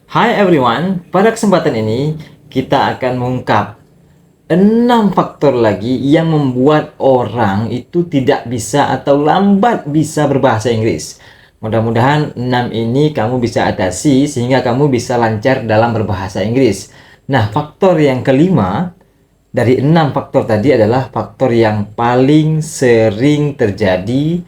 Hai everyone, pada kesempatan ini kita akan mengungkap 6 faktor lagi yang membuat orang itu tidak bisa atau lambat bisa berbahasa Inggris. Mudah-mudahan 6 ini kamu bisa atasi sehingga kamu bisa lancar dalam berbahasa Inggris. Nah, faktor yang kelima dari 6 faktor tadi adalah faktor yang paling sering terjadi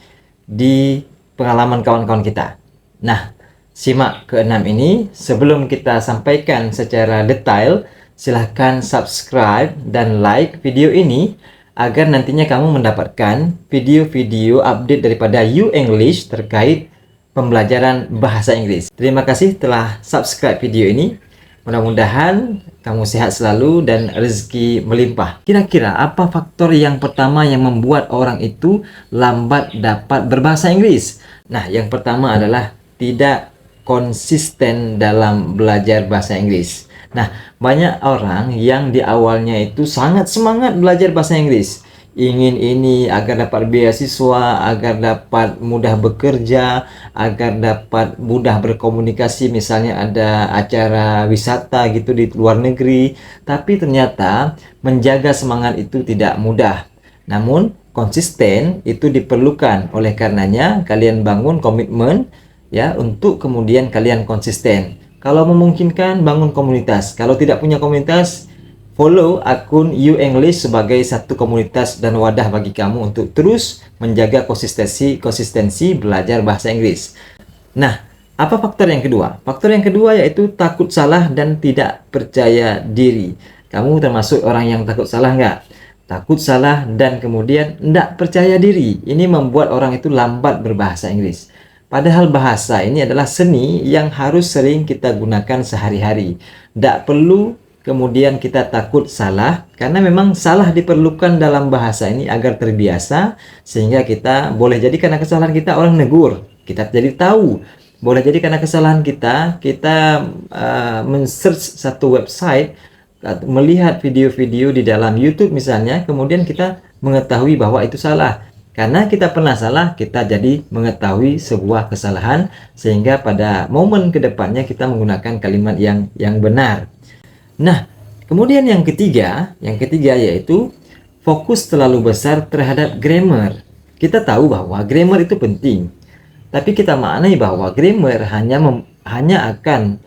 di pengalaman kawan-kawan kita. Nah, simak keenam ini. Sebelum kita sampaikan secara detail, silahkan subscribe dan like video ini agar nantinya kamu mendapatkan video-video update daripada You English terkait pembelajaran bahasa Inggris. Terima kasih telah subscribe video ini. Mudah-mudahan kamu sehat selalu dan rezeki melimpah. Kira-kira apa faktor yang pertama yang membuat orang itu lambat dapat berbahasa Inggris? Nah, yang pertama adalah tidak konsisten dalam belajar bahasa Inggris. Nah, banyak orang yang di awalnya itu sangat semangat belajar bahasa Inggris. Ingin ini agar dapat beasiswa, agar dapat mudah bekerja, agar dapat mudah berkomunikasi, misalnya ada acara wisata gitu di luar negeri. Tapi ternyata menjaga semangat itu tidak mudah. Namun konsisten itu diperlukan. Oleh karenanya kalian bangun komitmen ya untuk kemudian kalian konsisten. Kalau memungkinkan bangun komunitas. Kalau tidak punya komunitas, follow akun You English sebagai satu komunitas dan wadah bagi kamu untuk terus menjaga konsistensi belajar bahasa Inggris. Nah, apa faktor yang kedua? Faktor yang kedua yaitu takut salah dan tidak percaya diri. Kamu termasuk orang yang takut salah nggak? Takut salah dan kemudian tidak percaya diri. Ini membuat orang itu lambat berbahasa Inggris. Padahal bahasa ini adalah seni yang harus sering kita gunakan sehari-hari. Tidak perlu kemudian kita takut salah, karena memang salah diperlukan dalam bahasa ini agar terbiasa, sehingga kita boleh jadi karena kesalahan kita orang negur, kita jadi tahu. Boleh jadi karena kesalahan kita men-search satu website, melihat video-video di dalam YouTube misalnya, kemudian kita mengetahui bahwa itu salah. Karena kita pernah salah, kita jadi mengetahui sebuah kesalahan, sehingga pada momen kedepannya kita menggunakan kalimat yang benar. Nah, kemudian yang ketiga yaitu fokus terlalu besar terhadap grammar. Kita tahu bahwa grammar itu penting, tapi kita maknai bahwa grammar hanya akan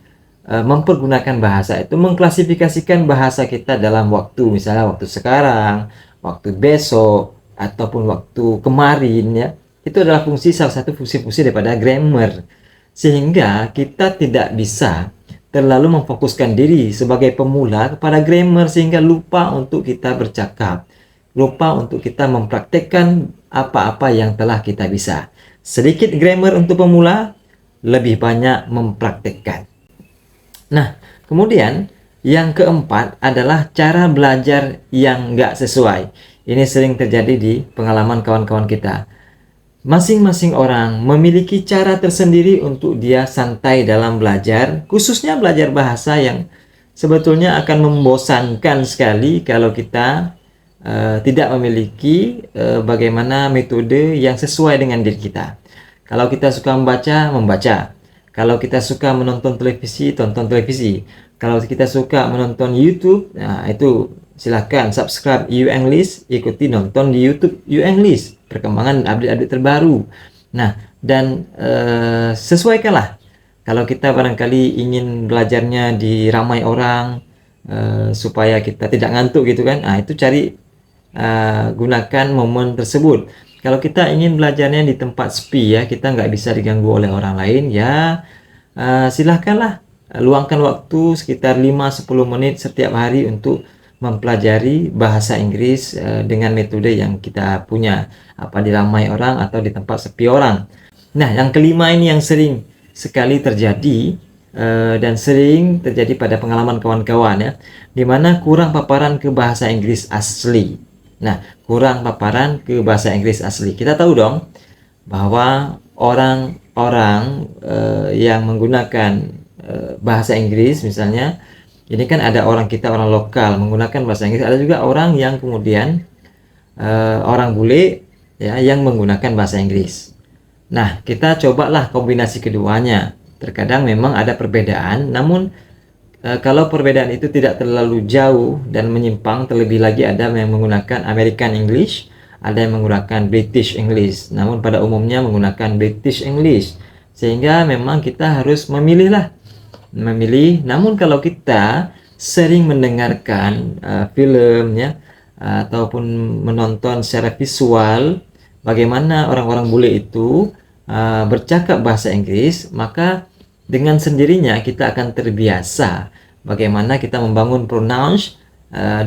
mempergunakan bahasa itu, mengklasifikasikan bahasa kita dalam waktu, misalnya waktu sekarang, waktu besok, ataupun waktu kemarin ya. Itu adalah salah satu fungsi-fungsi daripada grammar, sehingga kita tidak bisa terlalu memfokuskan diri sebagai pemula kepada grammar sehingga lupa untuk kita bercakap, lupa untuk kita mempraktekkan apa-apa yang telah kita bisa. Sedikit grammar untuk pemula, lebih banyak mempraktekkan. Nah, kemudian yang keempat adalah cara belajar yang nggak sesuai. Ini sering terjadi di pengalaman kawan-kawan kita. Masing-masing orang memiliki cara tersendiri untuk dia santai dalam belajar, khususnya belajar bahasa yang sebetulnya akan membosankan sekali kalau kita tidak memiliki bagaimana metode yang sesuai dengan diri kita. Kalau kita suka membaca. Kalau kita suka menonton televisi, tonton televisi. Kalau kita suka menonton YouTube, nah itu silahkan subscribe You English, ikuti nonton di YouTube You English, perkembangan update-update terbaru. Nah, dan sesuaikanlah. Kalau kita barangkali ingin belajarnya di ramai orang, supaya kita tidak ngantuk gitu kan, nah itu cari gunakan momen tersebut. Kalau kita ingin belajarnya di tempat sepi ya, kita nggak bisa diganggu oleh orang lain ya, silahkanlah luangkan waktu sekitar 5-10 menit setiap hari untuk mempelajari bahasa Inggris dengan metode yang kita punya, apa di ramai orang atau di tempat sepi orang. Nah, yang kelima ini yang sering sekali terjadi dan sering terjadi pada pengalaman kawan-kawan ya, dimana kurang paparan ke bahasa Inggris asli. Nah, kurang paparan ke bahasa Inggris asli. Kita tahu dong bahwa orang-orang yang menggunakan bahasa Inggris misalnya, ini kan ada orang lokal menggunakan bahasa Inggris, ada juga orang yang kemudian orang bule ya yang menggunakan bahasa Inggris. Nah, kita cobalah kombinasi keduanya. Terkadang memang ada perbedaan, namun kalau perbedaan itu tidak terlalu jauh dan menyimpang, terlebih lagi ada yang menggunakan American English, ada yang menggunakan British English, namun pada umumnya menggunakan British English, sehingga memang kita harus memilih. Namun kalau kita sering mendengarkan film ya, ataupun menonton secara visual bagaimana orang-orang bule itu bercakap bahasa Inggris, maka dengan sendirinya kita akan terbiasa bagaimana kita membangun pronounce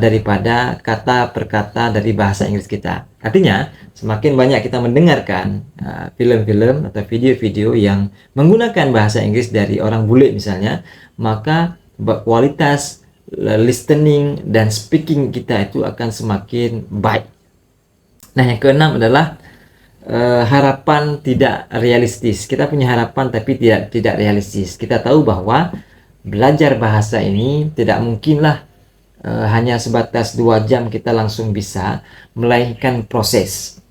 daripada kata per kata dari bahasa Inggris kita. Artinya, semakin banyak kita mendengarkan film-film atau video-video yang menggunakan bahasa Inggris dari orang bule misalnya, maka kualitas listening dan speaking kita itu akan semakin baik. Nah, yang keenam adalah harapan tidak realistis. Kita punya harapan tapi tidak realistis. Kita tahu bahwa belajar bahasa ini tidak mungkinlah hanya sebatas 2 jam kita langsung bisa, melainkan proses.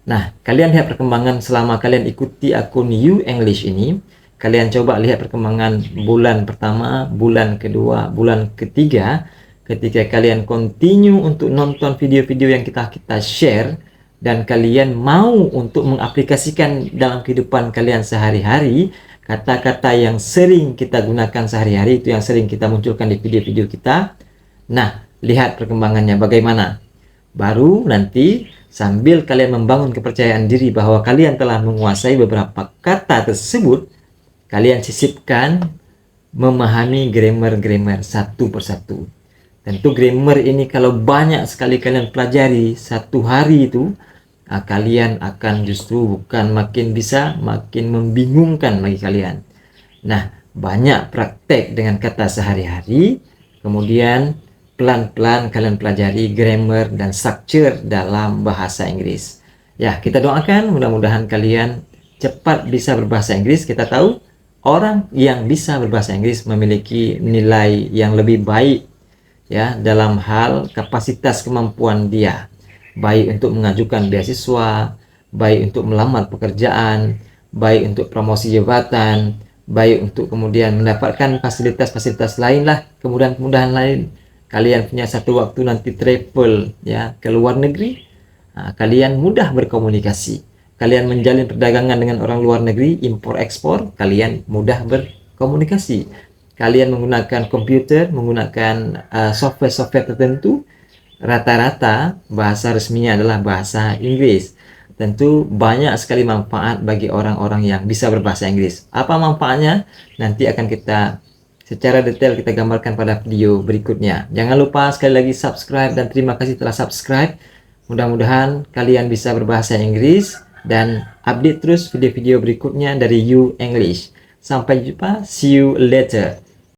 Nah, kalian lihat perkembangan selama kalian ikuti akun You English ini. Kalian coba lihat perkembangan bulan pertama, bulan kedua, bulan ketiga. Ketika kalian continue untuk nonton video-video yang kita share, dan kalian mau untuk mengaplikasikan dalam kehidupan kalian sehari-hari, kata-kata yang sering kita gunakan sehari-hari, itu yang sering kita munculkan di video-video kita. Nah, lihat perkembangannya bagaimana. Baru nanti sambil kalian membangun kepercayaan diri bahwa kalian telah menguasai beberapa kata tersebut, kalian sisipkan memahami grammar-grammar satu persatu. Tentu grammar ini kalau banyak sekali kalian pelajari satu hari itu, kalian akan justru bukan makin bisa, makin membingungkan bagi kalian. Nah, banyak praktek dengan kata sehari-hari, kemudian pelan-pelan kalian pelajari grammar dan structure dalam bahasa Inggris. Ya, kita doakan mudah-mudahan kalian cepat bisa berbahasa Inggris. Kita tahu orang yang bisa berbahasa Inggris memiliki nilai yang lebih baik ya dalam hal kapasitas kemampuan dia, baik untuk mengajukan beasiswa, baik untuk melamar pekerjaan, baik untuk promosi jabatan, baik untuk kemudian mendapatkan fasilitas-fasilitas lain lah, kemudahan-kemudahan lain. Kalian punya satu waktu nanti travel ya ke luar negeri, kalian mudah berkomunikasi. Kalian menjalin perdagangan dengan orang luar negeri, impor ekspor, kalian mudah berkomunikasi. Kalian menggunakan komputer, menggunakan software-software tertentu, rata-rata bahasa resminya adalah bahasa Inggris. Tentu banyak sekali manfaat bagi orang-orang yang bisa berbahasa Inggris. Apa manfaatnya? Nanti akan kita secara detail kita gambarkan pada video berikutnya. Jangan lupa sekali lagi subscribe, dan terima kasih telah subscribe. Mudah-mudahan kalian bisa berbahasa Inggris dan update terus video-video berikutnya dari You English. Sampai jumpa, see you later.